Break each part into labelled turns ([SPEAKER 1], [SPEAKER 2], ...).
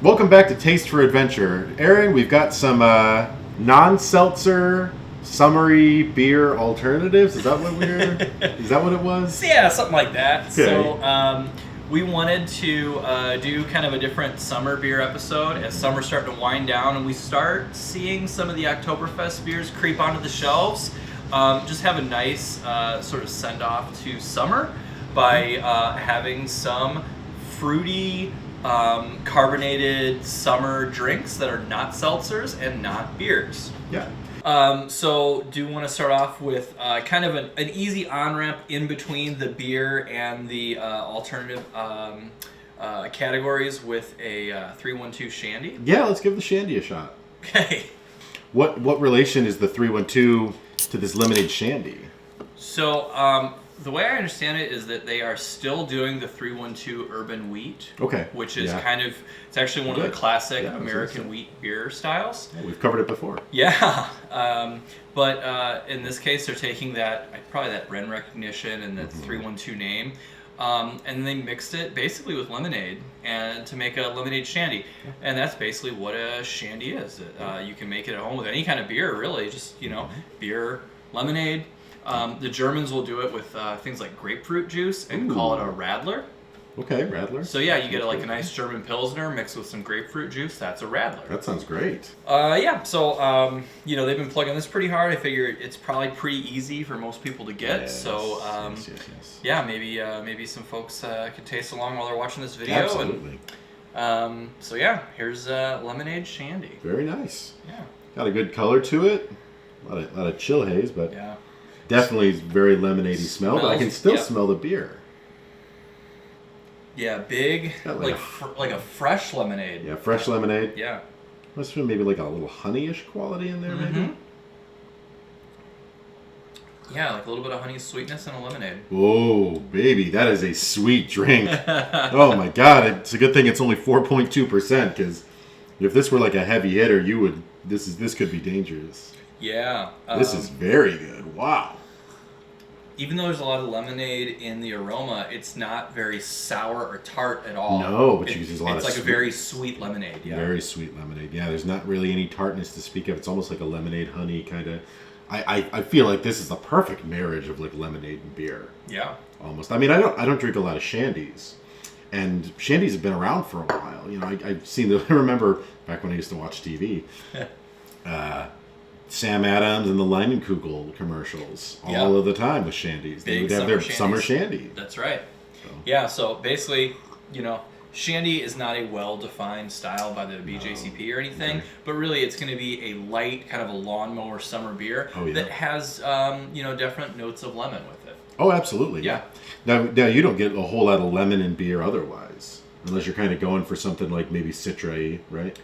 [SPEAKER 1] Welcome back to Taste for Adventure. Aaron, we've got some non-seltzer, summery beer alternatives. Is that what is that what it was?
[SPEAKER 2] Yeah, something like that.
[SPEAKER 1] Okay.
[SPEAKER 2] So we wanted to do kind of a different summer beer episode as summer's starting to wind down and we start seeing some of the Oktoberfest beers creep onto the shelves. Just have a nice sort of send-off to summer by having some fruity, carbonated summer drinks that are not seltzers and not beers.
[SPEAKER 1] Yeah.
[SPEAKER 2] So do want to start off with kind of an easy on-ramp in between the beer and the alternative categories with a 312 Shandy.
[SPEAKER 1] Yeah, let's give the Shandy a shot.
[SPEAKER 2] Okay.
[SPEAKER 1] What relation is the 312 to this lemonade Shandy?
[SPEAKER 2] So the way I understand it is that they are still doing the 312 Urban Wheat.
[SPEAKER 1] Okay.
[SPEAKER 2] Which is kind of, it's actually one of the classic American wheat beer styles.
[SPEAKER 1] Yeah, we've covered it before.
[SPEAKER 2] Yeah. But in this case, they're taking that, probably that brand recognition and that 312 name, and they mixed it basically with lemonade and to make a lemonade Shandy. And that's basically what a Shandy is. You can make it at home with any kind of beer, really. Just, beer, lemonade. The Germans will do it with things like grapefruit juice and call it a Radler.
[SPEAKER 1] Okay, Radler.
[SPEAKER 2] So yeah, you get a nice German Pilsner mixed with some grapefruit juice. That's a Radler.
[SPEAKER 1] That sounds great.
[SPEAKER 2] So they've been plugging this pretty hard. I figure it's probably pretty easy for most people to get.
[SPEAKER 1] Yes,
[SPEAKER 2] so
[SPEAKER 1] yes.
[SPEAKER 2] yeah, maybe some folks can taste along while they're watching this video.
[SPEAKER 1] Absolutely.
[SPEAKER 2] And, so yeah, here's lemonade Shandy.
[SPEAKER 1] Very nice.
[SPEAKER 2] Yeah.
[SPEAKER 1] Got a good color to it. A lot of chill haze, but
[SPEAKER 2] yeah.
[SPEAKER 1] Definitely very lemonade-y smell. But I can still smell the beer.
[SPEAKER 2] Yeah, big, like a fresh lemonade.
[SPEAKER 1] Yeah, fresh lemonade.
[SPEAKER 2] Yeah.
[SPEAKER 1] Must be maybe like a little honey-ish quality in there, maybe?
[SPEAKER 2] Yeah, like a little bit of honey sweetness in a lemonade.
[SPEAKER 1] Oh, baby, that is a sweet drink. Oh my God, it's a good thing it's only 4.2%, because if this were like a heavy hitter, this could be dangerous.
[SPEAKER 2] Yeah.
[SPEAKER 1] This is very good. Wow.
[SPEAKER 2] Even though there's a lot of lemonade in the aroma, it's not very sour or tart at all.
[SPEAKER 1] No, but you use a lot of
[SPEAKER 2] It's like a very sweet lemonade, yeah.
[SPEAKER 1] Very sweet lemonade. Yeah, there's not really any tartness to speak of. It's almost like a lemonade honey kind of. I feel like this is the perfect marriage of like lemonade and beer.
[SPEAKER 2] Yeah.
[SPEAKER 1] Almost. I mean, I don't drink a lot of Shandies. And Shandies have been around for a while. I've seen them. I remember back when I used to watch TV. Sam Adams and the Leinenkugel commercials all of the time with Shandies. They would have their summer Shandy.
[SPEAKER 2] That's right. So. Yeah, so basically, Shandy is not a well-defined style by the BJCP or anything, but really it's going to be a light, kind of a lawnmower summer beer that has, different notes of lemon with it.
[SPEAKER 1] Oh, absolutely.
[SPEAKER 2] Yeah.
[SPEAKER 1] Now you don't get a whole lot of lemon in beer otherwise, unless you're kind of going for something like maybe Citra-y, right?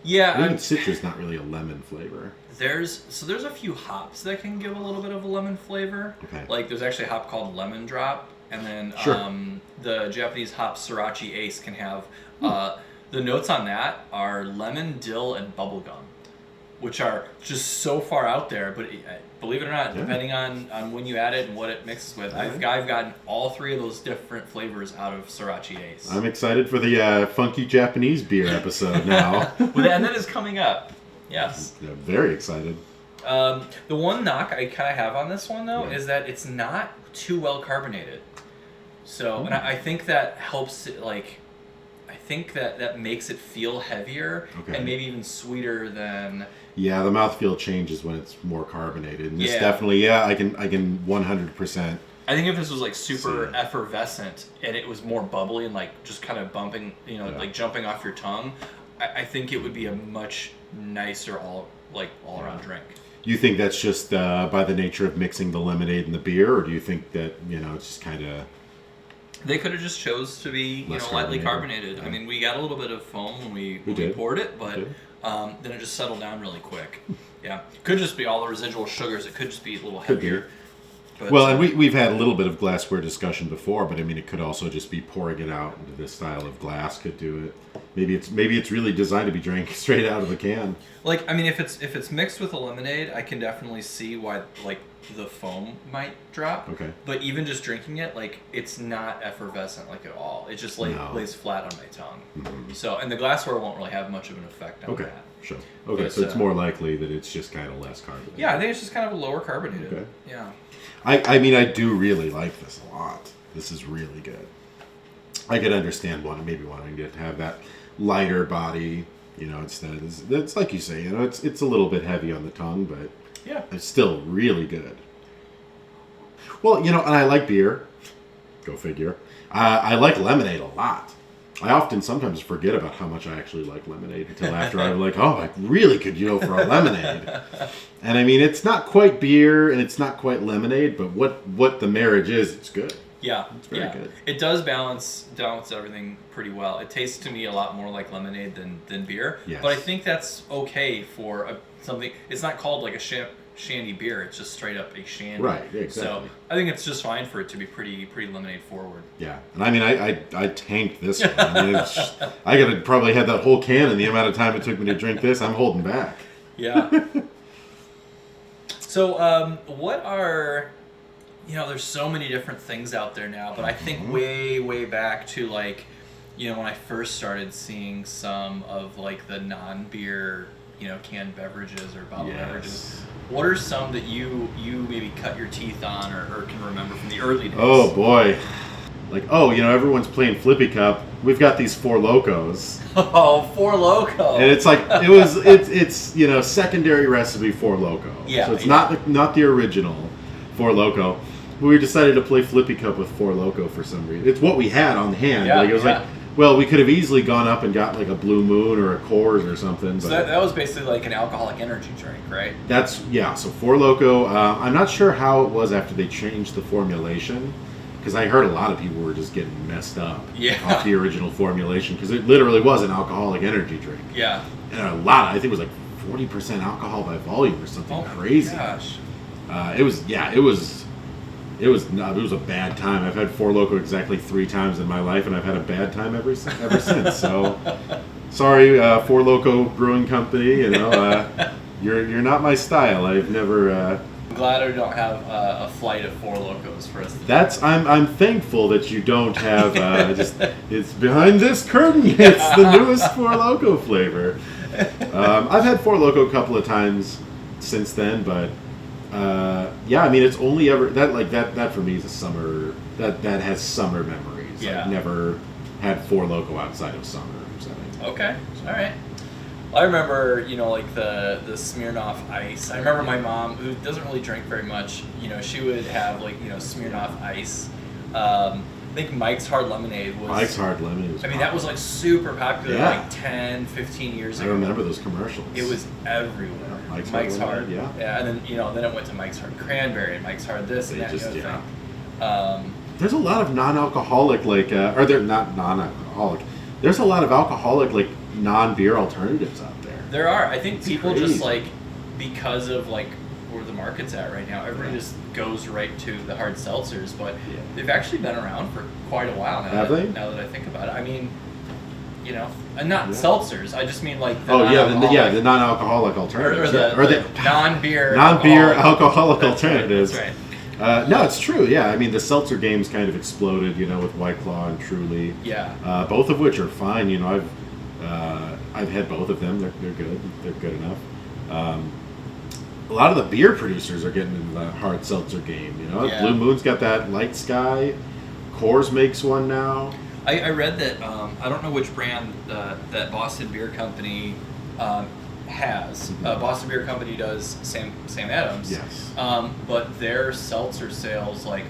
[SPEAKER 2] Yeah.
[SPEAKER 1] I think Citra's not really a lemon flavor.
[SPEAKER 2] There's a few hops that can give a little bit of a lemon flavor.
[SPEAKER 1] Okay.
[SPEAKER 2] Like there's actually a hop called Lemon Drop, and then the Japanese hop Sriracha Ace can have the notes on that are lemon, dill, and bubblegum, which are just so far out there. But believe it or not, depending on when you add it and what it mixes with, I've gotten all three of those different flavors out of Sriracha Ace.
[SPEAKER 1] I'm excited for the funky Japanese beer episode now.
[SPEAKER 2] And that is coming up. Yes.
[SPEAKER 1] Yeah, very excited.
[SPEAKER 2] The one knock I kind of have on this one, though, is that it's not too well carbonated. So, and I think that helps it, I think that makes it feel heavier and maybe even sweeter than...
[SPEAKER 1] Yeah, the mouthfeel changes when it's more carbonated. And this definitely, I can 100%.
[SPEAKER 2] I think if this was super effervescent and it was more bubbly and just kind of bumping, like jumping off your tongue, I think it would be a much nicer all-around drink.
[SPEAKER 1] You think that's just by the nature of mixing the lemonade and the beer, or do you think that it's just kind of...
[SPEAKER 2] They could have just chose to be lightly carbonated. Yeah. I mean, we got a little bit of foam when we poured it, but then it just settled down really quick. Yeah, could just be all the residual sugars. It could just be a little heavier. But,
[SPEAKER 1] well, and we've had a little bit of glassware discussion before, but I mean, it could also just be pouring it out into this style of glass. Could do it. Maybe it's really designed to be drank straight out of a can.
[SPEAKER 2] If it's mixed with a lemonade, I can definitely see why the foam might drop.
[SPEAKER 1] Okay.
[SPEAKER 2] But even just drinking it, like, it's not effervescent like at all. It just lays flat on my tongue.
[SPEAKER 1] Mm-hmm.
[SPEAKER 2] So, and the glassware won't really have much of an effect on that.
[SPEAKER 1] Sure. Okay,
[SPEAKER 2] But,
[SPEAKER 1] so it's more likely that it's just kind of less carbonated.
[SPEAKER 2] Yeah, I think it's just kind of a lower carbonated.
[SPEAKER 1] Okay.
[SPEAKER 2] Yeah.
[SPEAKER 1] I mean, I do really like this a lot. This is really good. I could understand maybe wanting to have that lighter body. You know, it's like you say. You know, it's a little bit heavy on the tongue, but
[SPEAKER 2] Yeah.
[SPEAKER 1] it's still really good. Well, you know, and I like beer. Go figure. I like lemonade a lot. I often sometimes forget about how much I actually like lemonade until after I'm like, oh, I really could go for a lemonade. And I mean, it's not quite beer and it's not quite lemonade, but what the marriage is, it's good.
[SPEAKER 2] Yeah,
[SPEAKER 1] it's very good.
[SPEAKER 2] It does balance everything pretty well. It tastes to me a lot more like lemonade than beer.
[SPEAKER 1] Yes.
[SPEAKER 2] But I think that's okay for something. It's not called like a shandy beer. It's just straight up a shandy.
[SPEAKER 1] Right. Exactly.
[SPEAKER 2] So I think it's just fine for it to be pretty lemonade forward.
[SPEAKER 1] Yeah, and I mean, I tanked this one. I mean, I could have probably had that whole can in the amount of time it took me to drink this. I'm holding back.
[SPEAKER 2] Yeah. So, what are, you know, there's so many different things out there now, but I think way back to, like, you know, when I first started seeing some of, like, the non-beer, you know, canned beverages or bottled beverages. What are some that you maybe cut your teeth on or can remember from the early days?
[SPEAKER 1] Oh boy, like, oh, you know, everyone's playing Flippy Cup. We've got these Four Locos.
[SPEAKER 2] Oh, Four Loko.
[SPEAKER 1] And it's like it's you know, secondary recipe Four Loko.
[SPEAKER 2] Yeah.
[SPEAKER 1] So it's not the original Four Loko. We decided to play Flippy Cup with Four Loko for some reason. It's what we had on hand.
[SPEAKER 2] Yeah,
[SPEAKER 1] like it was like, well, we could have easily gone up and got like a Blue Moon or a Coors or something.
[SPEAKER 2] So
[SPEAKER 1] but
[SPEAKER 2] that was basically like an alcoholic energy drink, right?
[SPEAKER 1] So Four Loko. I'm not sure how it was after they changed the formulation, because I heard a lot of people were just getting messed up off the original formulation, because it literally was an alcoholic energy drink.
[SPEAKER 2] Yeah.
[SPEAKER 1] And a lot, I think it was like 40% alcohol by volume or something crazy.
[SPEAKER 2] Gosh.
[SPEAKER 1] It was a bad time. I've had Four Loko exactly 3 times in my life, and I've had a bad time ever since. So, sorry, Four Loko Brewing Company. You know, you're not my style. I've never.
[SPEAKER 2] I'm glad I don't have a flight of Four Locos for us.
[SPEAKER 1] I'm thankful that you don't have. It's behind this curtain. It's the newest Four Loko flavor. I've had Four Loko a couple of times since then, but. I mean, it's only ever that for me is a summer that has summer memories.
[SPEAKER 2] Yeah.
[SPEAKER 1] I've never had Four Loko outside of summer setting.
[SPEAKER 2] Okay, all right. Well, I remember, you know, like the Smirnoff Ice. I remember my mom, who doesn't really drink very much, you know, she would have, like, you know, Smirnoff Ice. I think Mike's Hard Lemonade was...
[SPEAKER 1] Mike's Hard Lemonade was
[SPEAKER 2] that was, like, super popular like 10, 15 years ago.
[SPEAKER 1] I remember those commercials.
[SPEAKER 2] It was everywhere. Mike's Hard.
[SPEAKER 1] Yeah,
[SPEAKER 2] and then, you know, then it went to Mike's Hard Cranberry and Mike's Hard this and that and the other thing.
[SPEAKER 1] There's a lot of non-alcoholic, like, or they're not non-alcoholic. There's a lot of alcoholic, like, non-beer alternatives out there.
[SPEAKER 2] There are. I think people
[SPEAKER 1] crazy.
[SPEAKER 2] just, like, because of, like, where the market's at right now, everybody just goes right to the hard seltzers, but they've actually been around for quite a while now.
[SPEAKER 1] Have they?
[SPEAKER 2] Now that I think about it. I mean, you know, and not seltzers. I just mean, like,
[SPEAKER 1] the non-alcoholic alternatives.
[SPEAKER 2] Or the non-beer
[SPEAKER 1] alcoholic alternatives.
[SPEAKER 2] That's right.
[SPEAKER 1] No, it's true. Yeah, I mean, the seltzer game's kind of exploded, you know, with White Claw and Truly.
[SPEAKER 2] Yeah.
[SPEAKER 1] Both of which are fine. You know, I've had both of them. They're good. They're good enough. A lot of the beer producers are getting into the hard seltzer game. You know, Blue Moon's got that Light Sky. Coors makes one now.
[SPEAKER 2] I read that, I don't know which brand that Boston Beer Company has. Boston Beer Company does Sam Adams.
[SPEAKER 1] Yes.
[SPEAKER 2] But their seltzer sales, like,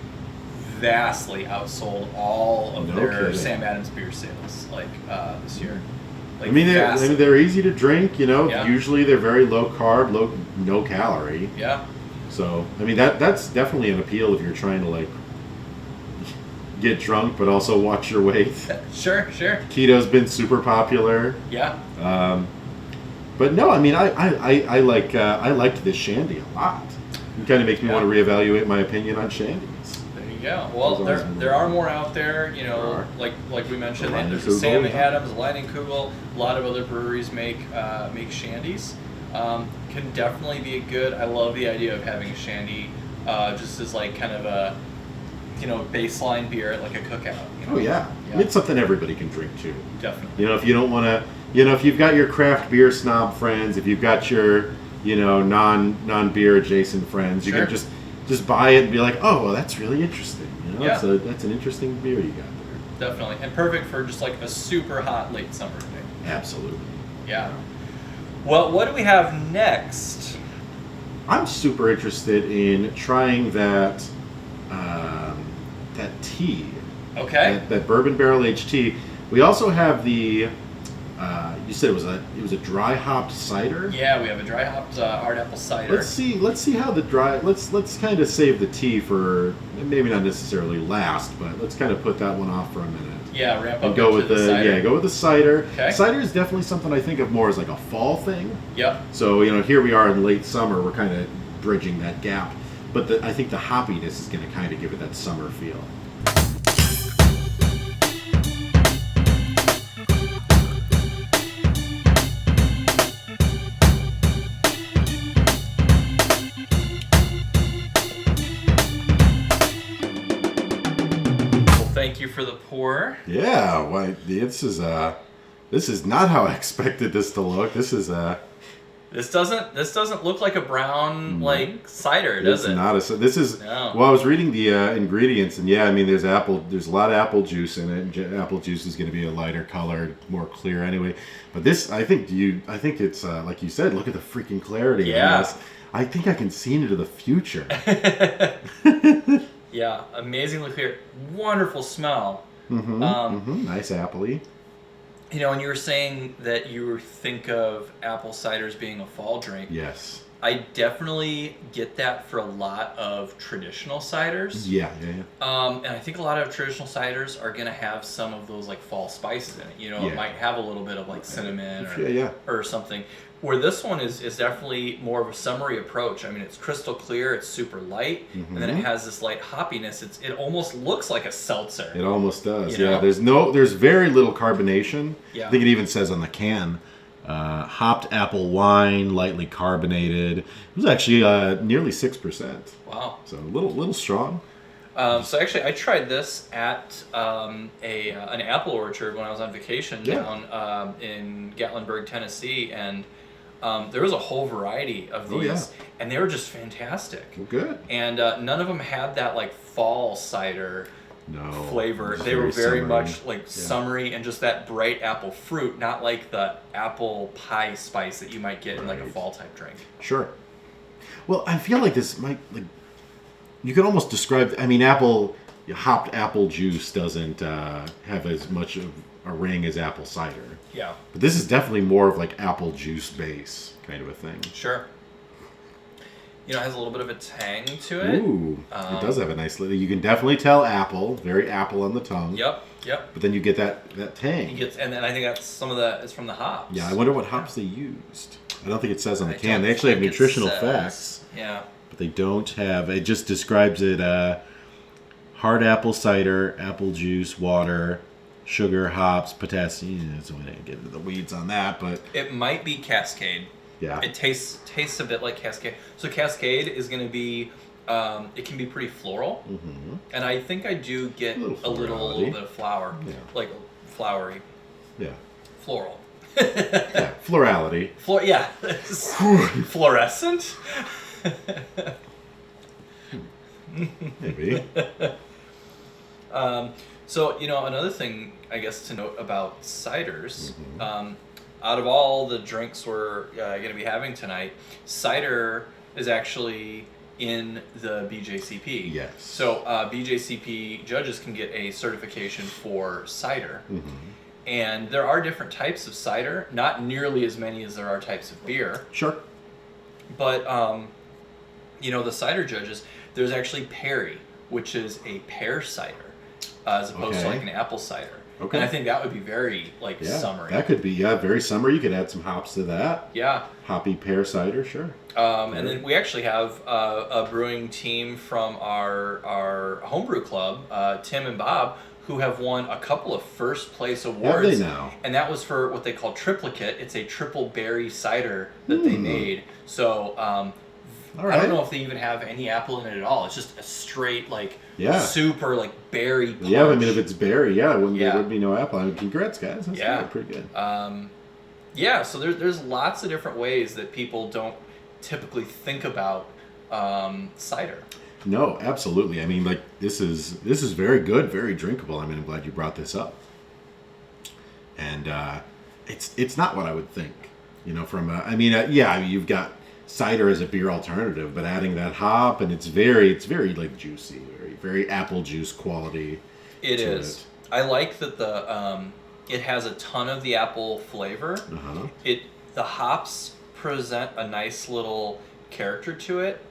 [SPEAKER 2] vastly outsold all of their Sam Adams beer sales, like, this year. Like,
[SPEAKER 1] I mean, they're easy to drink, you know.
[SPEAKER 2] Yeah.
[SPEAKER 1] Usually they're very low carb, no calorie.
[SPEAKER 2] Yeah.
[SPEAKER 1] So, I mean, that's definitely an appeal if you're trying to, like, get drunk but also watch your weight.
[SPEAKER 2] Sure.
[SPEAKER 1] Keto's been super popular.
[SPEAKER 2] Yeah.
[SPEAKER 1] But no, I mean, I liked this Shandy a lot. It kind of makes me want to reevaluate my opinion on Shandies.
[SPEAKER 2] There you go. Well, there are more out there, you know, like we mentioned. There's a Sam Adams, Leinenkugel. A lot of other breweries make Shandies. Can definitely be a good. I love the idea of having a Shandy just as like kind of a baseline beer at like a cookout.
[SPEAKER 1] Oh yeah. It's something everybody can drink too.
[SPEAKER 2] Definitely.
[SPEAKER 1] If you don't want to, if you've got your craft beer snob friends, if you've got your non beer adjacent friends, you can just buy it and be like, oh, well, that's really interesting. That's an interesting beer you got there.
[SPEAKER 2] Definitely, and perfect for just like a super hot late summer day.
[SPEAKER 1] Absolutely.
[SPEAKER 2] Yeah. Well, what do we have next?
[SPEAKER 1] I'm super interested in trying that tea.
[SPEAKER 2] Okay.
[SPEAKER 1] That bourbon barrel aged tea. We also have the. You said it was a dry hopped cider.
[SPEAKER 2] Yeah, we have a dry hopped hard apple cider.
[SPEAKER 1] Let's see how the dry. Let's kind of save the tea for maybe not necessarily last, but let's kind of put that one off for a minute.
[SPEAKER 2] Yeah, ramp up
[SPEAKER 1] and go with the cider. Go with the cider.
[SPEAKER 2] Okay.
[SPEAKER 1] Cider is definitely something I think of more as like a fall thing.
[SPEAKER 2] Yep.
[SPEAKER 1] So here we are in late summer. We're kind of bridging that gap, but I think the hoppiness is going to kind of give it that summer feel.
[SPEAKER 2] Thank you for the pour.
[SPEAKER 1] Yeah, why this is not how I expected this to look. This
[SPEAKER 2] doesn't look like a brown like cider, does it?
[SPEAKER 1] This is
[SPEAKER 2] No.
[SPEAKER 1] Well, I was reading the ingredients, and yeah, I mean there's a lot of apple juice in it, and apple juice is going to be a lighter colored, more clear anyway. But this, I think it's like you said, look at the freaking clarity.
[SPEAKER 2] Yeah.
[SPEAKER 1] On this. I think I can see into the future.
[SPEAKER 2] Yeah, amazingly clear. Wonderful smell.
[SPEAKER 1] Nice appley.
[SPEAKER 2] And you were saying that you think of apple ciders being a fall drink.
[SPEAKER 1] Yes.
[SPEAKER 2] I definitely get that for a lot of traditional ciders.
[SPEAKER 1] Yeah.
[SPEAKER 2] And I think a lot of traditional ciders are going to have some of those like fall spices in it. It might have a little bit of like cinnamon or something. Where this one is definitely more of a summery approach. I mean, it's crystal clear, it's super light, and then it has this light hoppiness. It almost looks like a seltzer.
[SPEAKER 1] It almost does. Yeah. There's very little carbonation.
[SPEAKER 2] Yeah.
[SPEAKER 1] I think it even says on the can, hopped apple wine, lightly carbonated. It was actually nearly 6%.
[SPEAKER 2] Wow.
[SPEAKER 1] So a little strong.
[SPEAKER 2] So actually, I tried this at an apple orchard when I was on vacation down in Gatlinburg, Tennessee, and there was a whole variety of these, and they were just fantastic.
[SPEAKER 1] Well, good.
[SPEAKER 2] And none of them had that like fall cider flavor. They were very
[SPEAKER 1] summery.
[SPEAKER 2] much like summery and just that bright apple fruit, not like the apple pie spice that you might get in like a fall type drink.
[SPEAKER 1] Sure. Well, I feel like this might you could almost describe. I mean, hopped apple juice doesn't have as much of a ring as apple cider.
[SPEAKER 2] Yeah.
[SPEAKER 1] But this is definitely more of like apple juice base kind of a thing.
[SPEAKER 2] Sure. It has a little bit of a tang to it.
[SPEAKER 1] Ooh, it does have a nice. You can definitely tell apple, very apple on the tongue.
[SPEAKER 2] Yep.
[SPEAKER 1] But then you get that tang.
[SPEAKER 2] And then I think that's some of that is from the hops.
[SPEAKER 1] Yeah, I wonder what hops they used. I don't think it says on the can. They actually have nutritional facts.
[SPEAKER 2] Yeah.
[SPEAKER 1] But they don't have. It just describes it: hard apple cider, apple juice, water, sugar, hops, potassium. So we didn't get into the weeds on that, but
[SPEAKER 2] it might be Cascade.
[SPEAKER 1] Yeah.
[SPEAKER 2] It tastes a bit like Cascade. So Cascade is going to be, it can be pretty floral, and I think I do get a little bit of flower, like flowery.
[SPEAKER 1] Yeah.
[SPEAKER 2] Floral.
[SPEAKER 1] Yeah, florality.
[SPEAKER 2] Fluorescent.
[SPEAKER 1] Maybe.
[SPEAKER 2] So, another thing, I guess, to note about ciders, out of all the drinks we're going to be having tonight, cider is actually in the BJCP.
[SPEAKER 1] Yes.
[SPEAKER 2] So, BJCP judges can get a certification for cider. And there are different types of cider, not nearly as many as there are types of beer.
[SPEAKER 1] Sure.
[SPEAKER 2] But, the cider judges, there's actually Perry, which is a pear cider, as opposed to like an apple cider.
[SPEAKER 1] Okay.
[SPEAKER 2] And I think that would be very summery.
[SPEAKER 1] That could be very summery. You could add some hops to that.
[SPEAKER 2] Yeah.
[SPEAKER 1] Hoppy pear cider, sure.
[SPEAKER 2] And then we actually have a brewing team from our homebrew club, Tim and Bob, who have won a couple of first place awards.
[SPEAKER 1] Have they now?
[SPEAKER 2] And that was for what they call triplicate. It's a triple berry cider that they made. So
[SPEAKER 1] All right.
[SPEAKER 2] I don't know if they even have any apple in it at all. It's just a straight, like,
[SPEAKER 1] Yeah.
[SPEAKER 2] super, like, berry punch.
[SPEAKER 1] Yeah, I mean, if it's berry, there
[SPEAKER 2] Yeah.
[SPEAKER 1] would be no apple. I mean, congrats, guys. That's
[SPEAKER 2] Yeah.
[SPEAKER 1] good. Pretty good.
[SPEAKER 2] Yeah, so there's lots of different ways that people don't typically think about cider.
[SPEAKER 1] No, absolutely. I mean, like, this is very good, very drinkable. I mean, I'm glad you brought this up. And it's not what I would think, from you've got cider as a beer alternative, but adding that hop, and it's very like juicy, very apple juice quality.
[SPEAKER 2] It is. I like that it has a ton of the apple flavor.
[SPEAKER 1] Uh-huh.
[SPEAKER 2] The hops present a nice little character to it,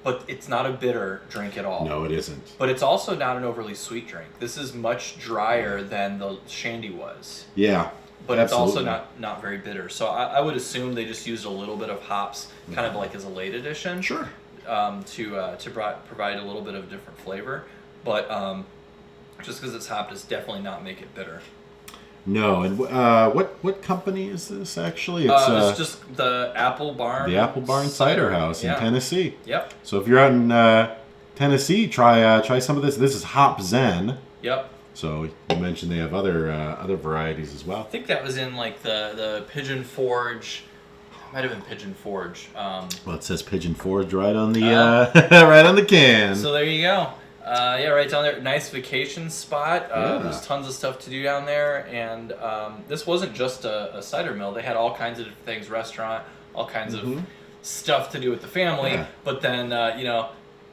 [SPEAKER 2] but it's not a bitter drink at all.
[SPEAKER 1] No, it isn't.
[SPEAKER 2] But it's also not an overly sweet drink. This is much drier than the Shandy was.
[SPEAKER 1] Yeah.
[SPEAKER 2] But
[SPEAKER 1] absolutely.
[SPEAKER 2] it's also not very bitter. So I would assume they just used a little bit of hops, kind of like as a late addition.
[SPEAKER 1] Sure.
[SPEAKER 2] To provide a little bit of different flavor. But just because it's hopped does definitely not make it bitter.
[SPEAKER 1] No, and what company is this actually?
[SPEAKER 2] It's just the Apple Barn.
[SPEAKER 1] The Apple Barn Cider House in Tennessee.
[SPEAKER 2] Yep.
[SPEAKER 1] So if you're out in Tennessee, try some of this. This is Hop Zen.
[SPEAKER 2] Yep.
[SPEAKER 1] So you mentioned they have other varieties as well.
[SPEAKER 2] I think that was in like the Pigeon Forge. Might have been Pigeon Forge.
[SPEAKER 1] Well, it says Pigeon Forge right on the right on the can.
[SPEAKER 2] So there you go. Right down there. Nice vacation spot.
[SPEAKER 1] Yeah.
[SPEAKER 2] There's tons of stuff to do down there. And this wasn't just a cider mill. They had all kinds of different things, restaurant, all kinds of stuff to do with the family.
[SPEAKER 1] Yeah.
[SPEAKER 2] But then,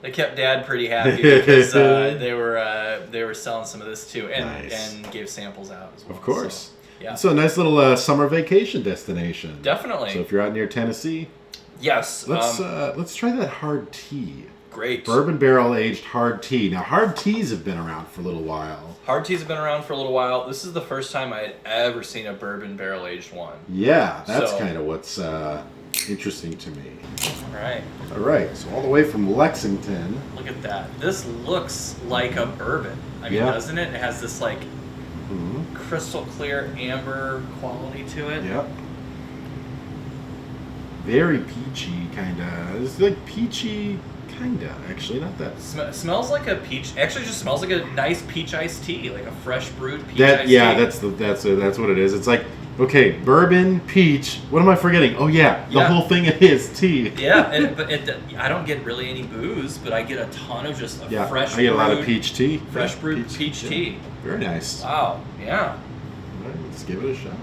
[SPEAKER 2] they kept Dad pretty happy because they were selling some of this too, and gave samples out as well.
[SPEAKER 1] Of course.
[SPEAKER 2] So, yeah.
[SPEAKER 1] So a nice little summer vacation destination.
[SPEAKER 2] Definitely.
[SPEAKER 1] So if you're out near Tennessee,
[SPEAKER 2] yes.
[SPEAKER 1] let's try that hard tea.
[SPEAKER 2] Great.
[SPEAKER 1] Bourbon barrel aged hard tea. Now hard teas have been around for a little while.
[SPEAKER 2] Hard teas have been around for a little while. This is the first time I had ever seen a bourbon barrel aged one.
[SPEAKER 1] Yeah, that's kind of what's interesting to me. All right. So all the way from Lexington.
[SPEAKER 2] Look at that. This looks like a bourbon. I mean, doesn't it? It has this like crystal clear amber quality to it.
[SPEAKER 1] Yep. Very peachy, kind of. It's like peachy, kind of. Actually, not that.
[SPEAKER 2] Smells like a peach. Actually, just smells like a nice peach iced tea, like a fresh brewed peach iced tea.
[SPEAKER 1] Yeah, that's what it is. It's like, okay, bourbon, peach. What am I forgetting? Oh yeah, the whole thing is tea.
[SPEAKER 2] Yeah, but I don't get really any booze, but I get a ton of just fresh.
[SPEAKER 1] I get a lot of peach tea.
[SPEAKER 2] Fresh brewed peach tea.
[SPEAKER 1] Very nice.
[SPEAKER 2] Wow. Yeah.
[SPEAKER 1] All right, let's give it a shot.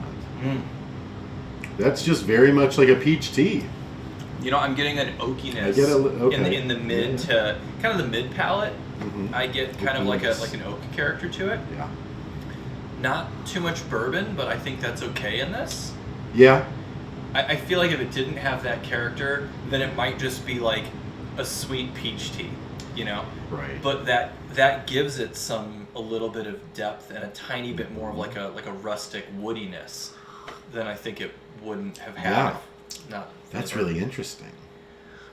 [SPEAKER 1] That's just very much like a peach tea.
[SPEAKER 2] I'm getting an oakiness
[SPEAKER 1] I get
[SPEAKER 2] in the mid to kind of the mid palate. I get kind of like an oak character to it.
[SPEAKER 1] Yeah.
[SPEAKER 2] Not too much bourbon, but I think that's okay in this.
[SPEAKER 1] Yeah.
[SPEAKER 2] I feel like if it didn't have that character, then it might just be like a sweet peach tea,
[SPEAKER 1] Right.
[SPEAKER 2] But that gives it a little bit of depth and a tiny bit more of like a rustic woodiness than I think it wouldn't have had.
[SPEAKER 1] Yeah. That's really interesting.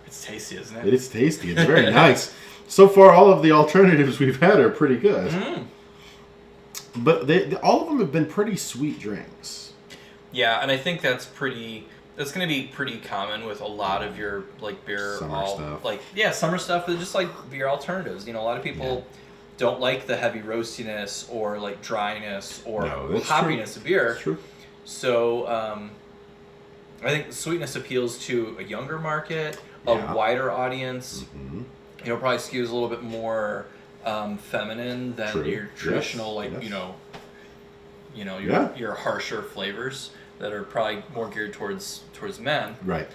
[SPEAKER 2] It's tasty, isn't it?
[SPEAKER 1] It is tasty. It's very nice. So far, all of the alternatives we've had are pretty good. But all of them have been pretty sweet drinks.
[SPEAKER 2] Yeah, and I think that's going to be pretty common with a lot of your like beer stuff. Summer stuff, but just like beer alternatives. A lot of people don't like the heavy roastiness or like dryness or hoppiness of beer.
[SPEAKER 1] That's true.
[SPEAKER 2] So I think sweetness appeals to a younger market, a wider audience. Probably skews a little bit more feminine than your traditional your harsher flavors that are probably more geared towards men.
[SPEAKER 1] Right.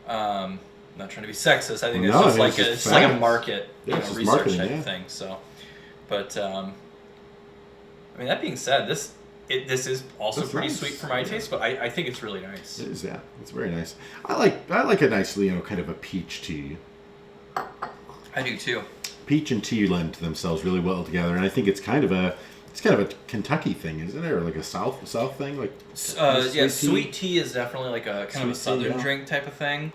[SPEAKER 2] Not trying to be sexist. I think it's like a market research type of thing. So, but that being said, this is also pretty sweet for my taste, but I think it's really nice.
[SPEAKER 1] It is, yeah. It's very nice. I like a nicely, kind of a peach tea.
[SPEAKER 2] I do too.
[SPEAKER 1] Peach and tea lend themselves really well together, and I think it's kind of a Kentucky thing, isn't it, or like a South thing, like.
[SPEAKER 2] Sweet tea is definitely like a kind of a southern drink type of thing.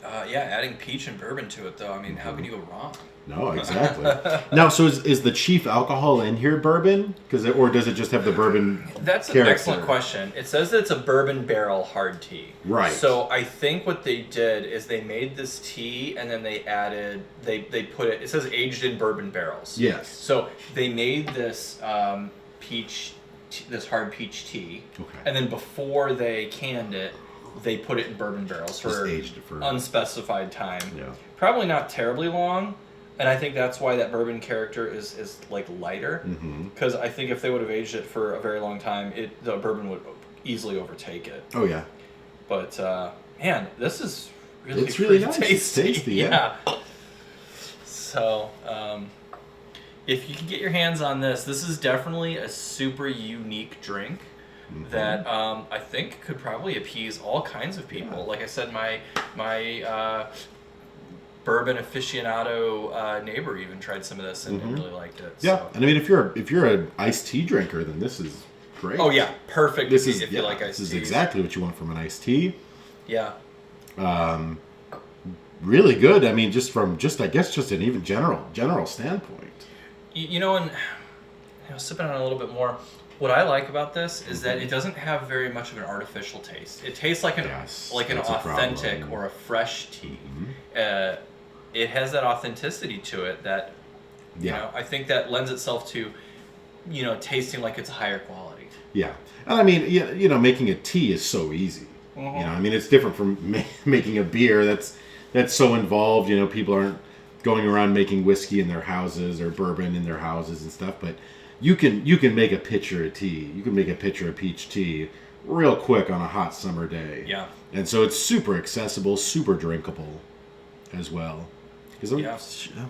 [SPEAKER 2] Adding peach and bourbon to it, though, how can you go wrong?
[SPEAKER 1] No, exactly. Now, so is the chief alcohol in here bourbon? Or does it just have the bourbon
[SPEAKER 2] That's an
[SPEAKER 1] character?
[SPEAKER 2] excellent question. It says that it's a bourbon barrel hard tea.
[SPEAKER 1] Right.
[SPEAKER 2] So I think what they did is they made this tea and then they added, they put it says aged in bourbon barrels.
[SPEAKER 1] Yes.
[SPEAKER 2] So they made this this hard peach tea.
[SPEAKER 1] Okay.
[SPEAKER 2] And then before they canned it, they put it in bourbon barrels for
[SPEAKER 1] aged it for
[SPEAKER 2] unspecified time.
[SPEAKER 1] Yeah.
[SPEAKER 2] Probably not terribly long. And I think that's why that bourbon character is like lighter. Because I think if they would have aged it for a very long time, the bourbon would easily overtake it.
[SPEAKER 1] Oh yeah.
[SPEAKER 2] But man, this is really
[SPEAKER 1] it's really nice.
[SPEAKER 2] tasty.
[SPEAKER 1] It's tasty, yeah.
[SPEAKER 2] So if you can get your hands on this is definitely a super unique drink that I think could probably appease all kinds of people. Yeah. Like I said, my bourbon aficionado neighbor even tried some of this and really liked it.
[SPEAKER 1] Yeah,
[SPEAKER 2] so.
[SPEAKER 1] and I mean, if you're an iced tea drinker, then this is great.
[SPEAKER 2] Oh yeah, perfect.
[SPEAKER 1] This is
[SPEAKER 2] if you like iced
[SPEAKER 1] This is
[SPEAKER 2] teas.
[SPEAKER 1] exactly what you want from an iced tea.
[SPEAKER 2] Yeah.
[SPEAKER 1] Really good. I mean, just an even general standpoint.
[SPEAKER 2] You know, and sipping on it a little bit more. What I like about this is that it doesn't have very much of an artificial taste. It tastes like an authentic or a fresh tea. It has that authenticity to it that, you know, I think that lends itself to, tasting like it's a higher quality.
[SPEAKER 1] Yeah. And I mean, making a tea is so easy. I mean, it's different from making a beer that's so involved. People aren't going around making whiskey in their houses or bourbon in their houses and stuff, but you can make a pitcher of tea. You can make a pitcher of peach tea real quick on a hot summer day.
[SPEAKER 2] Yeah.
[SPEAKER 1] And so it's super accessible, super drinkable as well.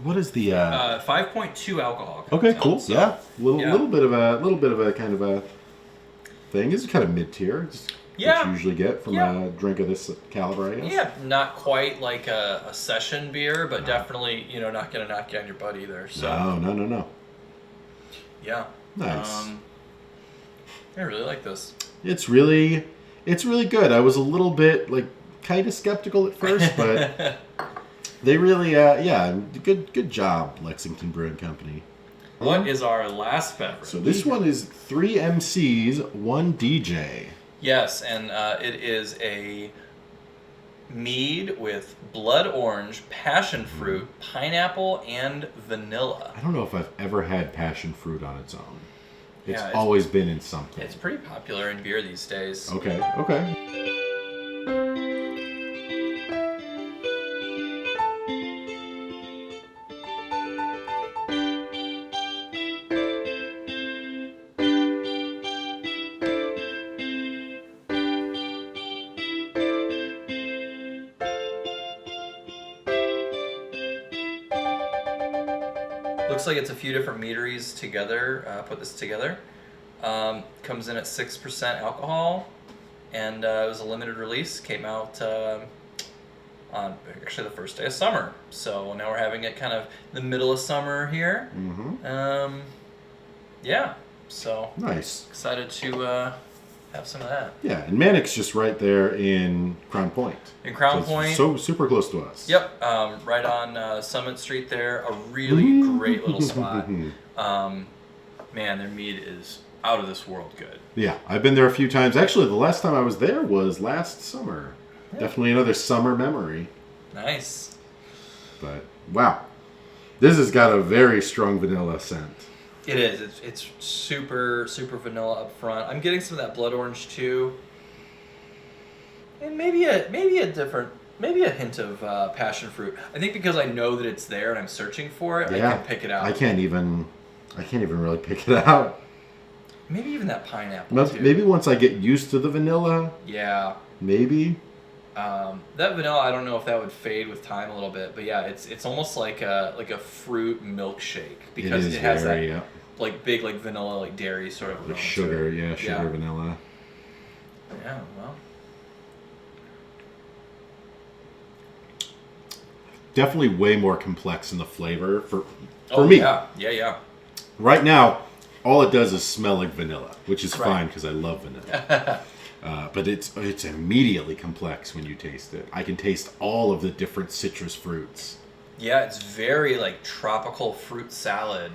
[SPEAKER 1] What is the
[SPEAKER 2] 5.2 alcohol content?
[SPEAKER 1] Okay, cool.
[SPEAKER 2] So,
[SPEAKER 1] yeah. Little bit of a kind of a thing. It's kind of mid-tier. What you usually get from a drink of this caliber, I guess.
[SPEAKER 2] Yeah, not quite like a session beer, but definitely, not going to knock you on your butt either. So.
[SPEAKER 1] No.
[SPEAKER 2] Yeah.
[SPEAKER 1] Nice.
[SPEAKER 2] I really like this.
[SPEAKER 1] It's really good. I was a little bit kind of skeptical at first, but they really good job, Lexington Brewing Company.
[SPEAKER 2] What is our last beverage?
[SPEAKER 1] So this one is 3 MCs, 1 DJ.
[SPEAKER 2] Yes, and it is a mead with blood orange, passion fruit, pineapple, and vanilla.
[SPEAKER 1] I don't know if I've ever had passion fruit on its own. It's
[SPEAKER 2] Yeah,
[SPEAKER 1] always been in something.
[SPEAKER 2] It's pretty popular in beer these days.
[SPEAKER 1] Okay.
[SPEAKER 2] Looks like it's a few different meaderies together, put this together. Comes in at 6% alcohol, and it was a limited release. Came out on actually the first day of summer. So now we're having it kind of the middle of summer here. Yeah, so
[SPEAKER 1] nice.
[SPEAKER 2] Excited to have some of that.
[SPEAKER 1] Yeah, and Manic's just right there in Crown Point.
[SPEAKER 2] In Crown Point.
[SPEAKER 1] So super close to us.
[SPEAKER 2] Yep, right on Summit Street there. A really great little spot. Man, their mead is out of this world good.
[SPEAKER 1] Yeah, I've been there a few times. Actually, the last time I was there was last summer. Yeah. Definitely another summer memory.
[SPEAKER 2] Nice.
[SPEAKER 1] But, wow. This has got a very strong vanilla scent.
[SPEAKER 2] It is. It's super, super vanilla up front. I'm getting some of that blood orange too. And maybe a hint of passion fruit. I think because I know that it's there and I'm searching for it, I can pick it out.
[SPEAKER 1] I can't even really pick it out.
[SPEAKER 2] Maybe even that pineapple too.
[SPEAKER 1] Maybe once I get used to the vanilla.
[SPEAKER 2] Yeah.
[SPEAKER 1] Maybe.
[SPEAKER 2] That vanilla, I don't know if that would fade with time a little bit, but yeah, it's almost like a fruit milkshake because it has that big vanilla dairy sort of
[SPEAKER 1] sugar, vanilla.
[SPEAKER 2] Yeah, well.
[SPEAKER 1] Definitely way more complex in the flavor for me.
[SPEAKER 2] Yeah.
[SPEAKER 1] Right now, all it does is smell like vanilla, which is fine because I love vanilla. But it's immediately complex when you taste it. I can taste all of the different citrus fruits
[SPEAKER 2] Yeah, it's very like tropical fruit salad.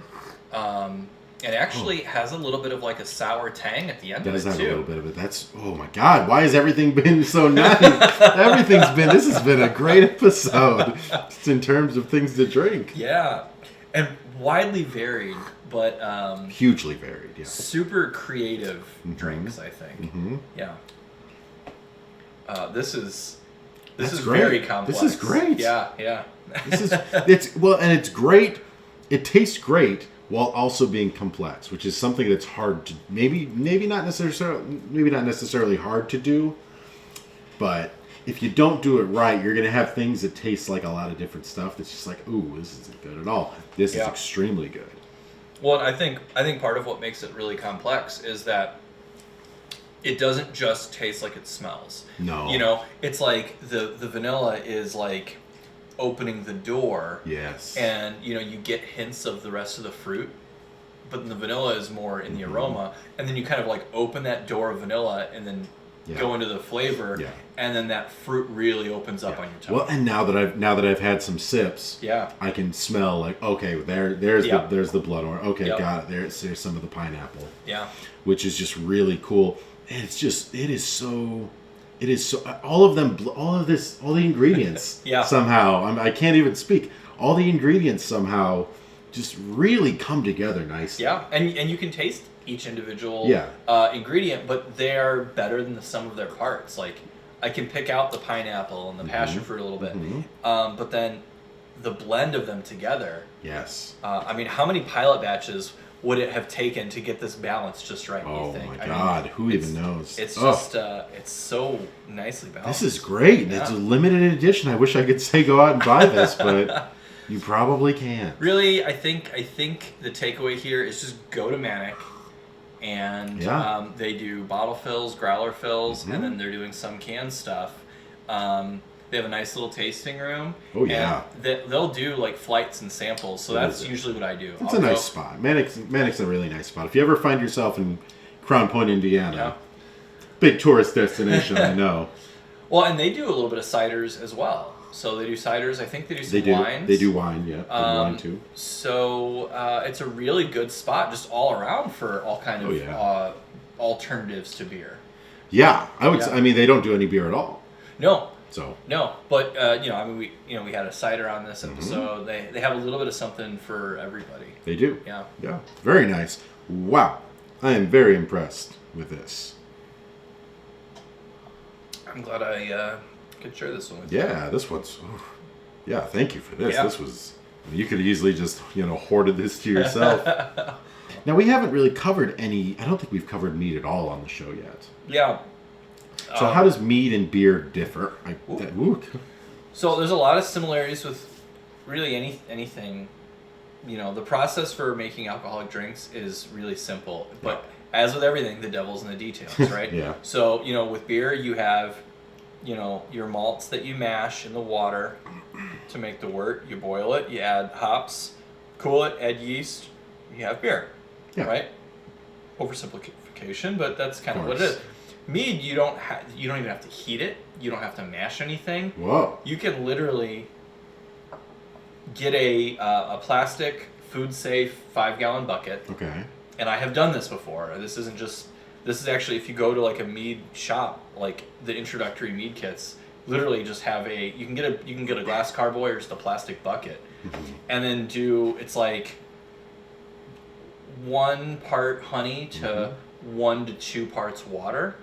[SPEAKER 2] It actually has a little bit of like a sour tang at the end of it too.
[SPEAKER 1] Does have a little bit of it. That's, oh my God, why has everything been so nice? This has been a great episode just in terms of things to drink.
[SPEAKER 2] Yeah, and widely varied, but
[SPEAKER 1] hugely varied. Yeah,
[SPEAKER 2] super creative drinks. I think.
[SPEAKER 1] Mm-hmm.
[SPEAKER 2] Yeah. This is
[SPEAKER 1] great.
[SPEAKER 2] very complex.
[SPEAKER 1] This is great.
[SPEAKER 2] Yeah.
[SPEAKER 1] It's great. It tastes great while also being complex, which is something that's hard to maybe not necessarily hard to do, but if you don't do it right, you're gonna have things that taste like a lot of different stuff. That's just like, ooh, this isn't good at all. This is extremely good.
[SPEAKER 2] Well, I think part of what makes it really complex is that it doesn't just taste like it smells.
[SPEAKER 1] No.
[SPEAKER 2] You know, it's like the vanilla is like opening the door.
[SPEAKER 1] Yes.
[SPEAKER 2] And, you know, you get hints of the rest of the fruit, but the vanilla is more in the aroma. And then you kind of like open that door of vanilla and then go into the flavor. Yeah. And then that fruit really opens up on your tongue.
[SPEAKER 1] Well, and now that I've had some sips, I can smell like, okay, there's the blood orange. Okay, got it. There's some of the pineapple. Yeah. Which is just really cool. And it is so all the ingredients somehow, I can't even speak. All the ingredients somehow just really come together nicely.
[SPEAKER 2] Yeah, and you can taste each individual ingredient, but they're better than the sum of their parts. Like, I can pick out the pineapple and the passion fruit a little bit, but then the blend of them together.
[SPEAKER 1] Yes.
[SPEAKER 2] I mean, how many pilot batches would it have taken to get this balance just right?
[SPEAKER 1] Oh,
[SPEAKER 2] you think?
[SPEAKER 1] my God, who even knows?
[SPEAKER 2] It's just it's so nicely balanced.
[SPEAKER 1] This is great. Yeah. It's a limited edition. I wish I could say go out and buy this, but you probably can't.
[SPEAKER 2] Really, I think the takeaway here is just go to Manic, and they do bottle fills, growler fills, and then they're doing some canned stuff. They have a nice little tasting room.
[SPEAKER 1] Oh, yeah.
[SPEAKER 2] And they'll do like flights and samples, so that's usually what I do.
[SPEAKER 1] It's a nice spot. Manic's a really nice spot. If you ever find yourself in Crown Point, Indiana, big tourist destination, I know.
[SPEAKER 2] Well, and they do a little bit of ciders as well. So they do ciders. I think they do some wines.
[SPEAKER 1] They do wine, yeah. They do wine too.
[SPEAKER 2] So it's a really good spot just all around for all kind of alternatives to beer.
[SPEAKER 1] Yeah, I would. I mean, they don't do any beer at all.
[SPEAKER 2] No.
[SPEAKER 1] So
[SPEAKER 2] no, but we had a cider on this episode. They have a little bit of something for everybody.
[SPEAKER 1] They do.
[SPEAKER 2] Yeah.
[SPEAKER 1] Yeah. Very nice. Wow, I am very impressed with this.
[SPEAKER 2] I'm glad I could share this one with you.
[SPEAKER 1] Yeah, this one's. Yeah, thank you for this. Yeah. This was. You could have easily just hoarded this to yourself. Now we haven't really covered any. I don't think we've covered mead at all on the show yet.
[SPEAKER 2] Yeah.
[SPEAKER 1] So how does mead and beer differ?
[SPEAKER 2] So there's a lot of similarities with really anything. The process for making alcoholic drinks is really simple. But as with everything, the devil's in the details, right?
[SPEAKER 1] Yeah.
[SPEAKER 2] So, with beer, you have, your malts that you mash in the water to make the wort. You boil it, you add hops, cool it, add yeast, you have beer, right? Oversimplification, but that's kind of what it is. Mead, you don't even have to heat it. You don't have to mash anything.
[SPEAKER 1] Whoa! You
[SPEAKER 2] can literally get a plastic, food-safe 5-gallon bucket.
[SPEAKER 1] Okay. And
[SPEAKER 2] I have done this before. This is actually, if you go to like a mead shop, like the introductory mead kits, literally just have you can get a glass carboy or just a plastic bucket, and then it's like 1 part honey to 1 to 2 parts water.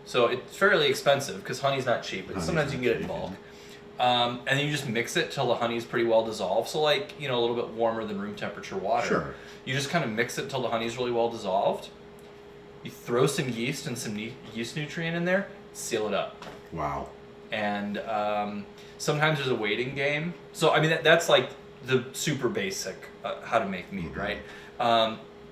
[SPEAKER 2] So it's fairly expensive because honey's not cheap, but sometimes you can get it in bulk. And then you just mix it till the honey's pretty well dissolved. So a little bit warmer than room temperature water.
[SPEAKER 1] Sure.
[SPEAKER 2] You just kind of mix it till the honey's really well dissolved. You throw some yeast and some yeast nutrient in there, seal it up.
[SPEAKER 1] Wow.
[SPEAKER 2] And sometimes there's a waiting game. So I mean that's like the super basic how to make mead, right?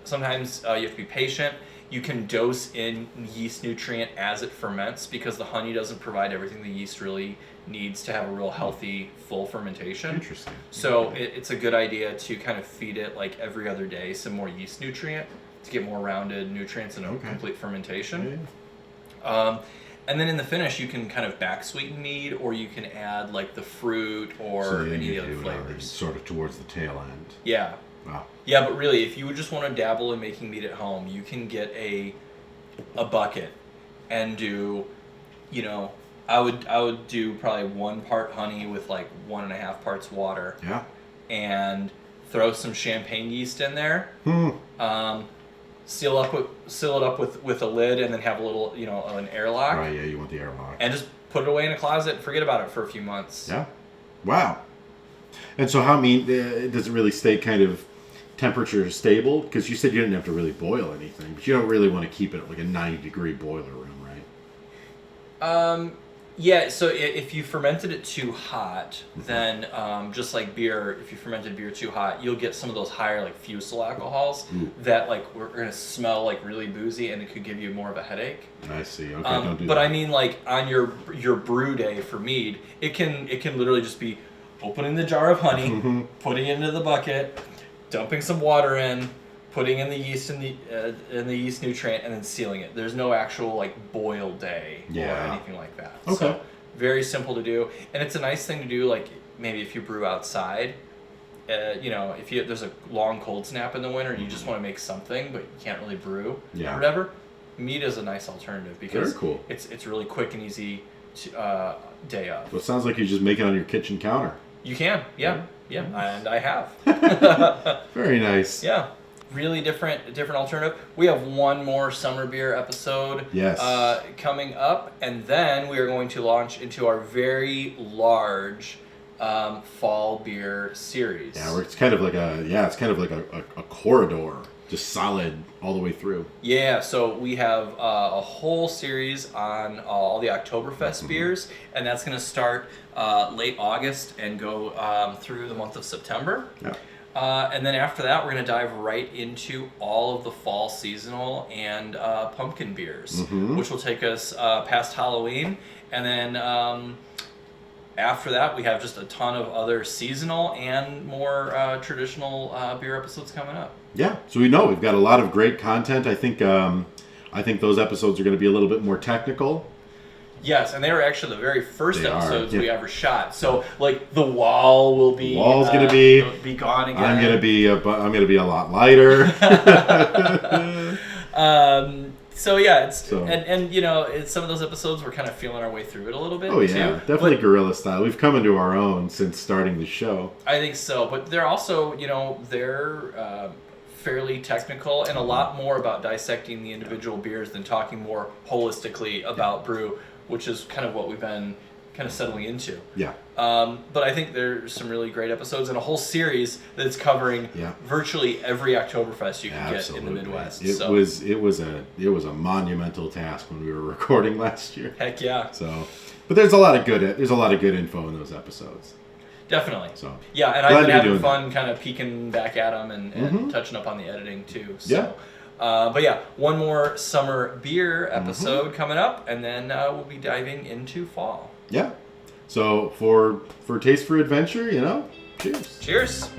[SPEAKER 2] Sometimes you have to be patient. You can dose in yeast nutrient as it ferments because the honey doesn't provide everything the yeast really needs to have a real healthy, full fermentation.
[SPEAKER 1] Interesting.
[SPEAKER 2] So it's a good idea to kind of feed it like every other day some more yeast nutrient to get more rounded nutrients and a complete fermentation. And then in the finish, you can kind of back sweeten mead, or you can add like the fruit or
[SPEAKER 1] So then
[SPEAKER 2] any
[SPEAKER 1] you
[SPEAKER 2] of the
[SPEAKER 1] do
[SPEAKER 2] other
[SPEAKER 1] it
[SPEAKER 2] flavors.
[SPEAKER 1] sort of towards the tail end.
[SPEAKER 2] Yeah.
[SPEAKER 1] Wow.
[SPEAKER 2] Yeah, but really, if you would just want to dabble in making mead at home, you can get a bucket and do, you know, I would do probably 1 part honey with like 1.5 parts water.
[SPEAKER 1] Yeah.
[SPEAKER 2] And throw some champagne yeast in there. Seal it up with a lid, and then have a little, you know, an airlock.
[SPEAKER 1] Right, yeah, you want the airlock.
[SPEAKER 2] And just put it away in a closet and forget about it for a few months.
[SPEAKER 1] Yeah. Wow. And so how does it really stay kind of temperature stable? Because you said you didn't have to really boil anything, but you don't really want to keep it at like a 90-degree boiler room, right?
[SPEAKER 2] Yeah, so if you fermented it too hot, then just like beer, if you fermented beer too hot, you'll get some of those higher like fusel alcohols that like we're going to smell like really boozy, and it could give you more of a headache.
[SPEAKER 1] I see. Okay, don't do
[SPEAKER 2] but
[SPEAKER 1] that.
[SPEAKER 2] I mean, like on your brew day for mead, it can literally just be opening the jar of honey, putting it into the bucket, dumping some water in, putting in the yeast and the yeast nutrient, and then sealing it. There's no actual like boil day or anything like that.
[SPEAKER 1] Okay.
[SPEAKER 2] So very simple to do, and it's a nice thing to do. Like maybe if you brew outside, you know, if there's a long cold snap in the winter, you just want to make something, but you can't really brew or whatever. Mead is a nice alternative because
[SPEAKER 1] very cool.
[SPEAKER 2] It's really quick and easy to day of.
[SPEAKER 1] Well, it sounds like you just make it on your kitchen counter.
[SPEAKER 2] You can, yeah, and I have.
[SPEAKER 1] Very nice.
[SPEAKER 2] Yeah. Really different alternative. We have one more summer beer episode coming up, and then we are going to launch into our very large fall beer series.
[SPEAKER 1] Yeah, where it's kind of like a corridor, just solid all the way through.
[SPEAKER 2] Yeah, so we have a whole series on all the Oktoberfest beers, and that's going to start late August and go through the month of September.
[SPEAKER 1] Yeah.
[SPEAKER 2] And then after that, we're going to dive right into all of the fall seasonal and pumpkin beers, which will take us past Halloween. And then after that, we have just a ton of other seasonal and more traditional beer episodes coming up.
[SPEAKER 1] Yeah, so we've got a lot of great content. I think those episodes are going to be a little bit more technical.
[SPEAKER 2] Yes, and they were actually the very first episodes we ever shot. So, like, the wall will be
[SPEAKER 1] going to
[SPEAKER 2] be gone again.
[SPEAKER 1] I'm going to be a lot lighter.
[SPEAKER 2] So yeah, and you know, some of those episodes we're kind of feeling our way through it a little bit.
[SPEAKER 1] Oh yeah,
[SPEAKER 2] too.
[SPEAKER 1] definitely guerrilla style. We've come into our own since starting the show.
[SPEAKER 2] I think so, but they're also, you know, they're fairly technical and a lot more about dissecting the individual beers than talking more holistically about brew, which is kind of what we've been kind of settling into.
[SPEAKER 1] Yeah.
[SPEAKER 2] But I think there's some really great episodes and a whole series that's covering virtually every Oktoberfest you can get in the Midwest.
[SPEAKER 1] It was a monumental task when we were recording last year.
[SPEAKER 2] Heck yeah.
[SPEAKER 1] So, but there's a lot of good info in those episodes.
[SPEAKER 2] Definitely.
[SPEAKER 1] So
[SPEAKER 2] yeah, and I've been having fun kind of peeking back at them and touching up on the editing too. So.
[SPEAKER 1] Yeah.
[SPEAKER 2] But yeah, one more summer beer episode coming up, and then we'll be diving into fall.
[SPEAKER 1] Yeah. So for Taste for Adventure, you know, cheers.
[SPEAKER 2] Cheers.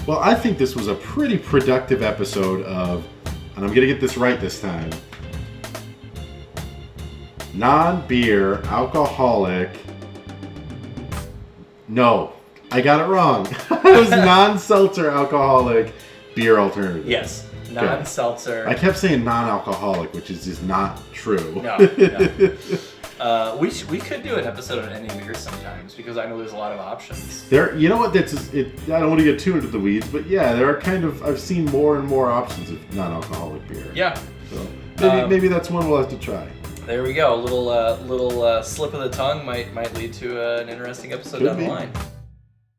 [SPEAKER 1] Well, I think this was a pretty productive episode of, and I'm going to get this right this time, non-beer, alcoholic, no, I got it wrong. It was non-seltzer alcoholic beer alternative.
[SPEAKER 2] Yes, non-seltzer.
[SPEAKER 1] I kept saying non-alcoholic, which is just not true.
[SPEAKER 2] No. We could do an episode on any beer sometimes because I know there's a lot of options.
[SPEAKER 1] You know what? I don't want to get too into the weeds, but yeah, there are I've seen more and more options of non-alcoholic beer.
[SPEAKER 2] Yeah.
[SPEAKER 1] So maybe that's one we'll have to try.
[SPEAKER 2] There we go. A little slip of the tongue might lead to an interesting episode down the line.